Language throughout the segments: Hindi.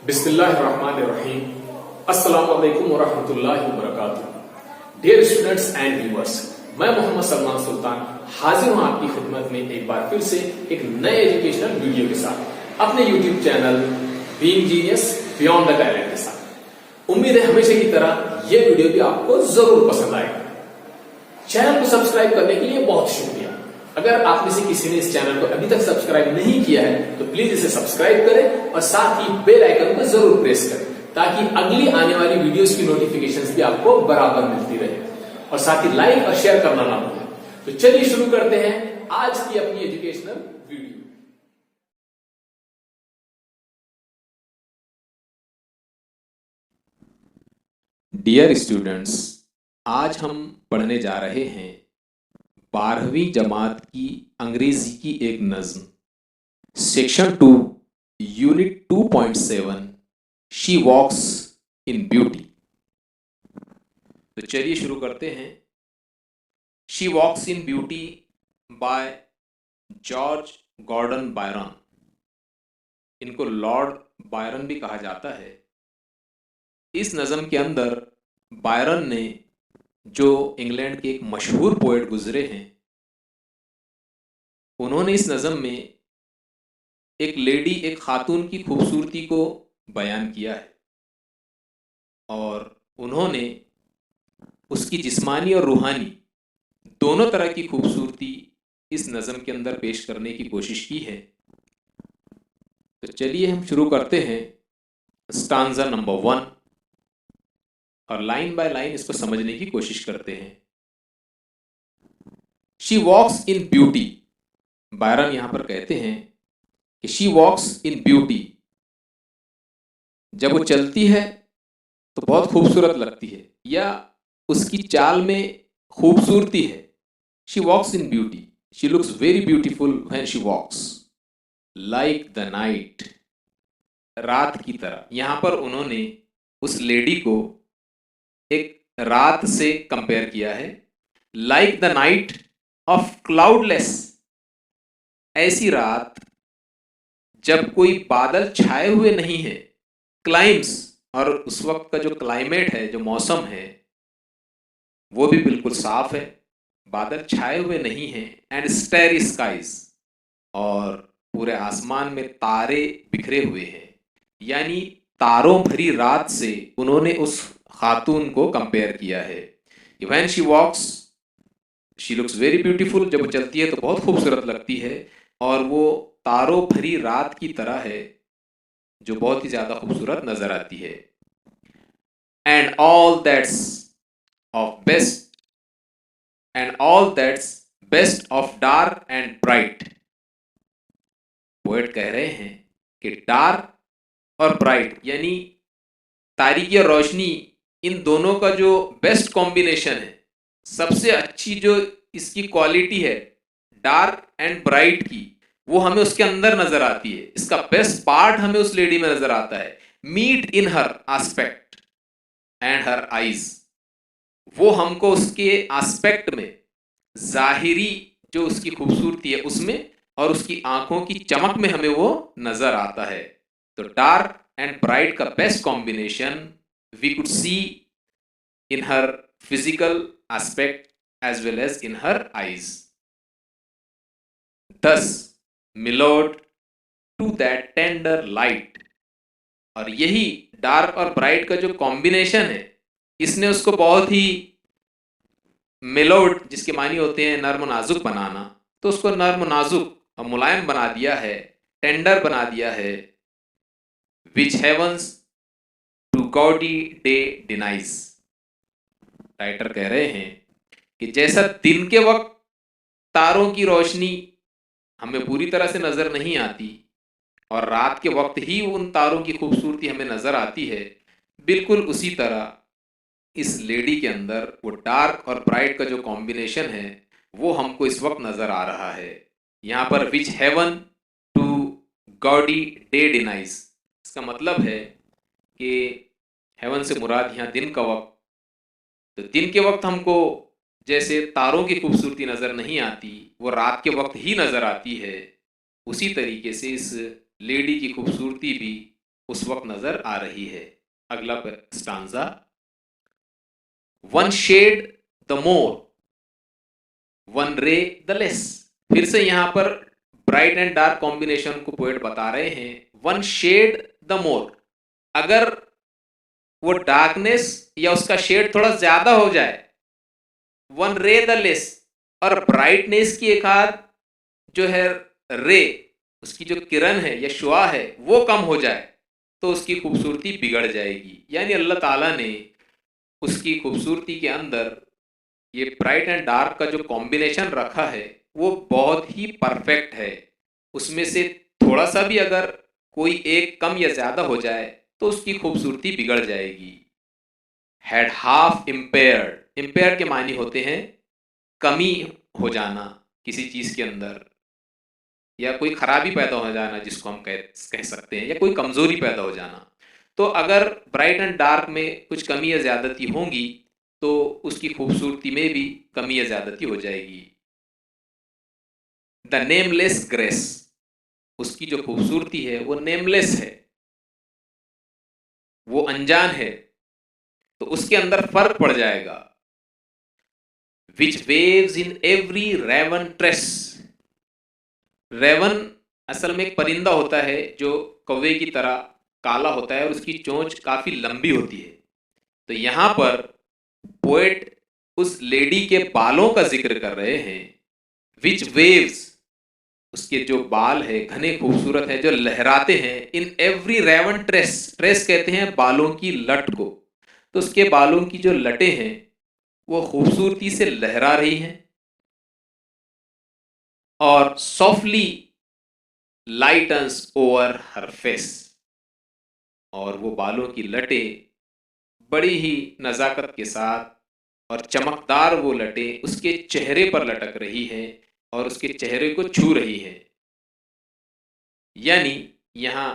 बिस्मिल्लाहिर्रहमानिर्रहीम। अस्सलामु अलैकुम वरहमतुल्लाहि वबरकातुहू। डियर स्टूडेंट्स एंड व्यूअर्स, मैं मोहम्मद सलमान सुल्तान हाजिर हूं आपकी खिदमत में एक बार फिर से एक नए एजुकेशनल वीडियो के साथ अपने YouTube channel being genius beyond the talent के साथ। उम्मीद है हमेशा की तरह ये वीडियो भी आपको जरूर पसंद आएगा। चैनल को सब्सक्राइब करने के लिए बहुत शुक्रिया। अगर आप में से किसी ने इस चैनल को अभी तक सब्सक्राइब नहीं किया है तो प्लीज इसे सब्सक्राइब करें और साथ ही बेल आइकन को जरूर प्रेस करें ताकि अगली आने वाली वीडियोस की नोटिफिकेशंस भी आपको बराबर मिलती रहे, और साथ ही लाइक और शेयर करना ना भूलें। तो चलिए शुरू करते हैं आज की अपनी एजुकेशनल वीडियो। डियर स्टूडेंट्स, आज हम पढ़ने जा रहे हैं 12वीं जमात की अंग्रेजी की एक नज्म, section 2 unit 2.7 she walks in beauty. तो चलिए शुरू करते हैं। She walks in beauty by George Gordon Byron. इनको लॉर्ड बायरन भी कहा जाता है। इस नज्म के अंदर बायरन ने, जो इंग्लैंड के एक मशहूर पोएट गुजरे हैं, उन्होंने इस नज़म में एक लेडी, एक खातून की खूबसूरती को बयान किया है और उन्होंने उसकी जिस्मानी और रूहानी दोनों तरह की खूबसूरती इस नज़म के अंदर पेश करने की कोशिश की है। तो चलिए हम शुरू करते हैं स्टांजा नंबर 1 और लाइन बाय लाइन इसको समझने की कोशिश करते हैं। She walks in beauty. Byron यहां पर कहते हैं कि शी वॉक्स इन ब्यूटी, जब वो चलती है तो बहुत खूबसूरत लगती है या उसकी चाल में खूबसूरती है। She walks in beauty, she looks very beautiful when she walks like the night, रात की तरह। यहां पर उन्होंने उस लेडी को एक रात से कंपेयर किया है। Like the night of cloudless, ऐसी रात जब कोई बादल छाए हुए नहीं है। क्लाइम्स, और उस वक्त का जो क्लाइमेट है, जो मौसम है, वो भी बिल्कुल साफ है, बादल छाए हुए नहीं हैं। एंड स्टेरी स्काइज, और पूरे आसमान में तारे बिखरे हुए हैं। यानी तारों भरी रात से उन्होंने उस खातून को कंपेयर किया है। When she walks she looks very beautiful, जब वो चलती है तो बहुत खूबसूरत लगती है और वो तारों भरी रात की तरह है जो बहुत ही ज्यादा खूबसूरत नजर आती है। And all that's of best, and all that's best of dark and bright. Poet कह रहे हैं कि डार्क और ब्राइट यानी तारीकी और रोशनी, इन दोनों का जो बेस्ट कॉम्बिनेशन है, सबसे अच्छी जो इसकी क्वालिटी है डार्क एंड ब्राइट की, वो हमें उसके अंदर नजर आती है। इसका बेस्ट पार्ट हमें उस लेडी में नजर आता है। Meet in her aspect and her eyes, वो हमको उसके एस्पेक्ट में, जाहिरी जो उसकी खूबसूरती है उसमें, और उसकी आंखों की चमक में हमें वो नजर आता है। तो डार्क एंड ब्राइट का best combination we could see in her physical aspect as well as in her eyes. Thus, mellowed to that tender light. और यही डार्क और ब्राइट का जो कॉम्बिनेशन है, इसने उसको बहुत ही मेलोड, जिसके मानी होते हैं नर्म नाजुक बनाना, तो उसको नर्म नाजुक और मुलायम बना दिया है, टेंडर बना दिया है। Which heavens to gaudy day denies. Writer कह रहे हैं कि जैसा दिन के वक्त तारों की रोशनी हमें पूरी तरह से नजर नहीं आती और रात के वक्त ही उन तारों की खूबसूरती हमें नजर आती है, बिल्कुल उसी तरह इस लेडी के अंदर वो डार्क और ब्राइट का जो कॉम्बिनेशन है वो हमको इस वक्त नजर आ रहा है। यहाँ पर which heaven to gaudy day denies, इसका मतलब है कि हेवन से मुराद यहाँ दिन का वक्त। तो दिन के वक्त हमको जैसे तारों की खूबसूरती नजर नहीं आती, वो रात के वक्त ही नजर आती है, उसी तरीके से इस लेडी की खूबसूरती भी उस वक्त नजर आ रही है। अगला stanza, one shade the more, one ray the less. फिर से यहां पर ब्राइट एंड डार्क कॉम्बिनेशन को पोएट बता रहे हैं। वन शेड द मोर, अगर वो डार्कनेस या उसका शेड थोड़ा ज्यादा हो जाए, वन रे द लेस, और ब्राइटनेस की एक आध जो है रे, उसकी जो किरण है या शुआ है वो कम हो जाए, तो उसकी खूबसूरती बिगड़ जाएगी। यानी अल्लाह ताला ने उसकी खूबसूरती के अंदर ये ब्राइट एंड डार्क का जो कॉम्बिनेशन रखा है वो बहुत ही परफेक्ट है। उसमें से थोड़ा सा भी अगर कोई एक कम या ज्यादा हो जाए तो उसकी खूबसूरती बिगड़ जाएगी। हैड हाफ इम्पेयर्ड, इम्पेयर्ड के मानी होते हैं कमी हो जाना किसी चीज के अंदर, या कोई खराबी पैदा हो जाना जिसको हम कह सकते हैं, या कोई कमजोरी पैदा हो जाना। तो अगर ब्राइट एंड डार्क में कुछ कमी या ज्यादती होंगी तो उसकी खूबसूरती में भी कमी या ज्यादती हो जाएगी। द नेमलेस ग्रेस, उसकी जो खूबसूरती है वो नेमलेस है, वो अनजान है, तो उसके अंदर फर्क पड़ जाएगा। Which waves in every raven tress, raven असल में एक परिंदा होता है जो कौवे की तरह काला होता है और उसकी चोंच काफी लंबी होती है। तो यहां पर पोएट उस लेडी के बालों का जिक्र कर रहे हैं। विच वेव्स, उसके जो बाल है घने खूबसूरत है, जो लहराते हैं। In every raven tress, tress कहते हैं बालों की लट को, तो उसके बालों की जो लटें हैं वो खूबसूरती से लहरा रही हैं। और सॉफ्टली लाइटन्स ओवर हर फेस, और वो बालों की लटें बड़ी ही नज़ाकत के साथ और चमकदार वो लटें उसके चेहरे पर लटक रही हैं और उसके चेहरे को छू रही हैं। यानी यहाँ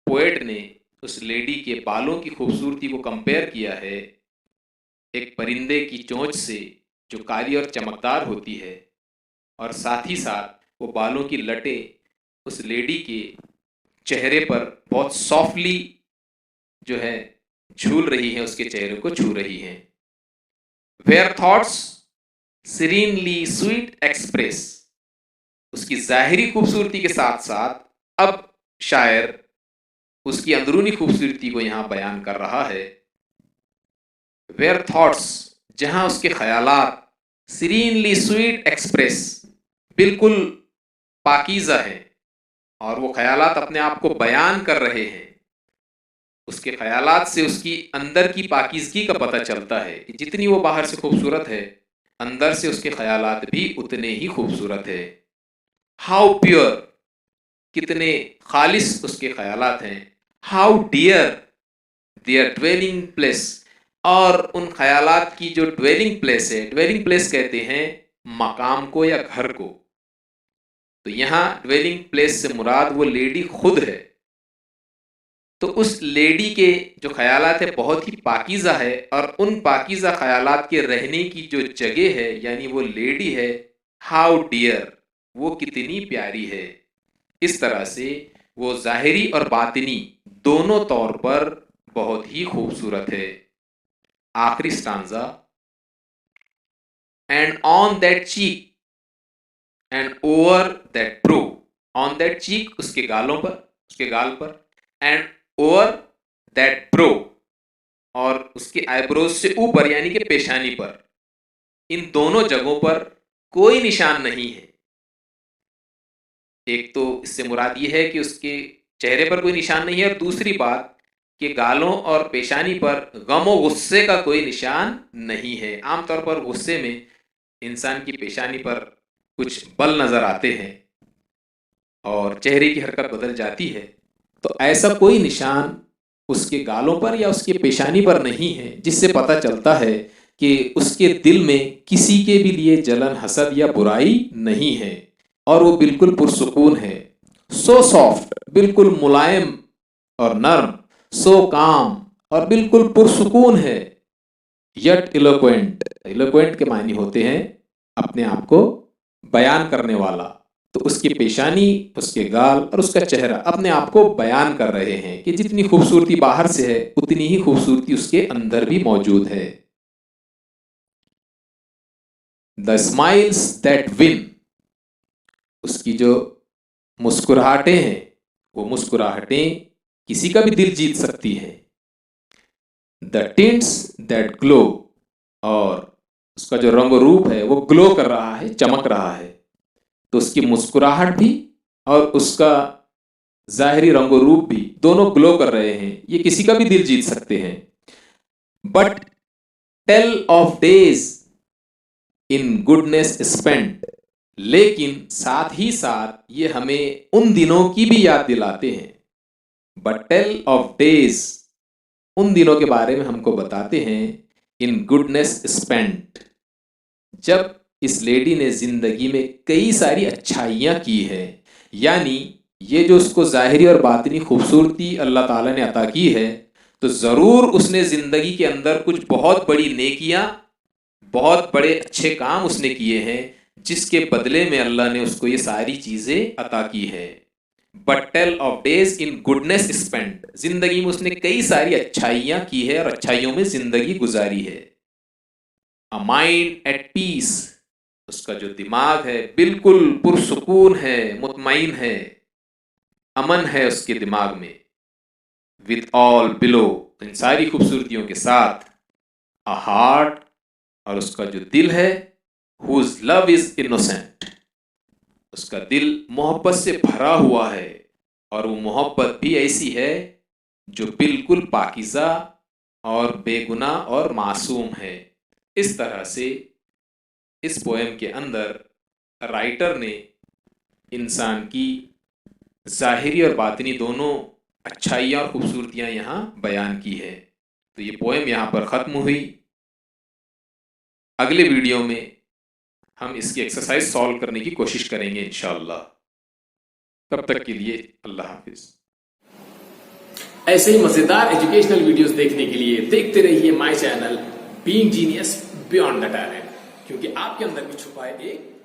पोएट ने उस लेडी के बालों की खूबसूरती को कंपेयर किया है एक परिंदे की चोंच से जो काली और चमकदार होती है, और साथ ही साथ वो बालों की लटें उस लेडी के चेहरे पर बहुत सॉफ्टली जो है झूल रही हैं, उसके चेहरे को छू रही हैं। वेयर थॉट्स सीरीनली स्वीट एक्सप्रेस, उसकी जाहिरी खूबसूरती के साथ साथ अब शायर उसकी अंदरूनी खूबसूरती को यहां बयान कर रहा है। वेयर थॉट्स, जहां उसके ख्यालात सीरीनली स्वीट एक्सप्रेस, बिल्कुल पाकीज़ा हैं और वो ख्यालात अपने आप को बयान कर रहे हैं। उसके ख्यालात से उसकी अंदर की पाकीज़गी का पता चलता है कि जितनी वो बाहर से खूबसूरत है, अंदर से उसके ख्यालात भी उतने ही खूबसूरत है। हाउ प्योर, कितने खालिस उसके ख्यालात हैं। How dear their dwelling place, और उन ख्यालात की जो ड्वेलिंग प्लेस है, ड्वेलिंग प्लेस कहते हैं मकाम को या घर को, तो यहाँ ड्वेलिंग प्लेस से मुराद वो लेडी खुद है। तो उस लेडी के जो ख्यालात है बहुत ही पाकीज़ा है, और उन पाकीज़ा ख्यालात के रहने की जो जगह है यानी वो लेडी है, हाउ डियर, वो कितनी प्यारी है। इस तरह से वो ज़ाहिरी और बातिनी दोनों तौर पर बहुत ही खूबसूरत है। आखिरी stanza, and on that cheek and over that brow, on that cheek उसके गालों पर, उसके गाल पर, एंड ओवर दैट ब्रो, और उसके आईब्रोज से ऊपर यानी कि पेशानी पर, इन दोनों जगहों पर कोई निशान नहीं है। एक तो इससे मुराद ये है कि उसके चेहरे पर कोई निशान नहीं है, और दूसरी बात कि गालों और पेशानी पर गम और गुस्से का कोई निशान नहीं है। आमतौर पर गुस्से में इंसान की पेशानी पर कुछ बल नजर आते हैं और चेहरे की हरकत बदल जाती है, तो ऐसा कोई निशान उसके गालों पर या उसके पेशानी पर नहीं है जिससे पता चलता है कि उसके दिल में किसी के भी लिए जलन, हसद या बुराई नहीं है, और वो बिल्कुल पुरसुकून है। सो सॉफ्ट, बिल्कुल मुलायम और नर्म। सो काम, और बिल्कुल पुरसुकून है। यट इलोक्वेंट, इलोक्वेंट के मायने होते हैं अपने आप को बयान करने वाला। तो उसकी पेशानी, उसके गाल और उसका चेहरा अपने आप को बयान कर रहे हैं कि जितनी खूबसूरती बाहर से है उतनी ही खूबसूरती उसके अंदर भी मौजूद है। द स्माइल्स दैट विन, उसकी जो मुस्कुराहटें हैं वो मुस्कुराहटें किसी का भी दिल जीत सकती हैं। द टिंट्स दैट ग्लो, और उसका जो रंग रूप है वो ग्लो कर रहा है, चमक रहा है। तो उसकी मुस्कुराहट भी और उसका जाहिरी रंग रूप भी दोनों ग्लो कर रहे हैं, ये किसी का भी दिल जीत सकते हैं। But tell of days in goodness spent, लेकिन साथ ही साथ ये हमें उन दिनों की भी याद दिलाते हैं। बट टेल ऑफ डेज, उन दिनों के बारे में हमको बताते हैं इन गुडनेस स्पेंट, जब इस लेडी ने जिंदगी में कई सारी अच्छाइयां की है। यानी ये जो उसको जाहिरी और बातिनी खूबसूरती अल्लाह ताला ने अता की है, तो जरूर उसने जिंदगी के अंदर कुछ बहुत बड़ी नेकियां, बहुत बड़े अच्छे काम उसने किए हैं, जिसके बदले में अल्लाह ने उसको ये सारी चीजें अता की है। But tell of days in goodness spent, जिंदगी में उसने कई सारी अच्छाइयां की है और अच्छाइयों में जिंदगी गुजारी है। अ माइंड एट पीस, उसका जो दिमाग है बिल्कुल पुरसुकून है, मुतमईन है, अमन है उसके दिमाग में। विथ ऑल बिलो, इन सारी खूबसूरतियों के साथ। अ हार्ट, और उसका जो दिल है, हुज लव इज इनोसेंट, उसका दिल मोहब्बत से भरा हुआ है, और वो मोहब्बत भी ऐसी है जो बिल्कुल पाकीज़ा और बेगुनाह और मासूम है। इस तरह से इस पोएम के अंदर राइटर ने इंसान की ज़ाहिरी और बातिनी दोनों अच्छाइयाँ और खूबसूरतियाँ यहाँ बयान की है। तो ये पोएम यहाँ पर ख़त्म हुई। अगले वीडियो में हम इसकी एक्सरसाइज सॉल्व करने की कोशिश करेंगे इंशाअल्लाह। तब तक के लिए अल्लाह हाफिज। ऐसे ही मजेदार एजुकेशनल वीडियोस देखने के लिए देखते रहिए my channel being genius beyond the talent, क्योंकि आपके अंदर भी छुपा है एक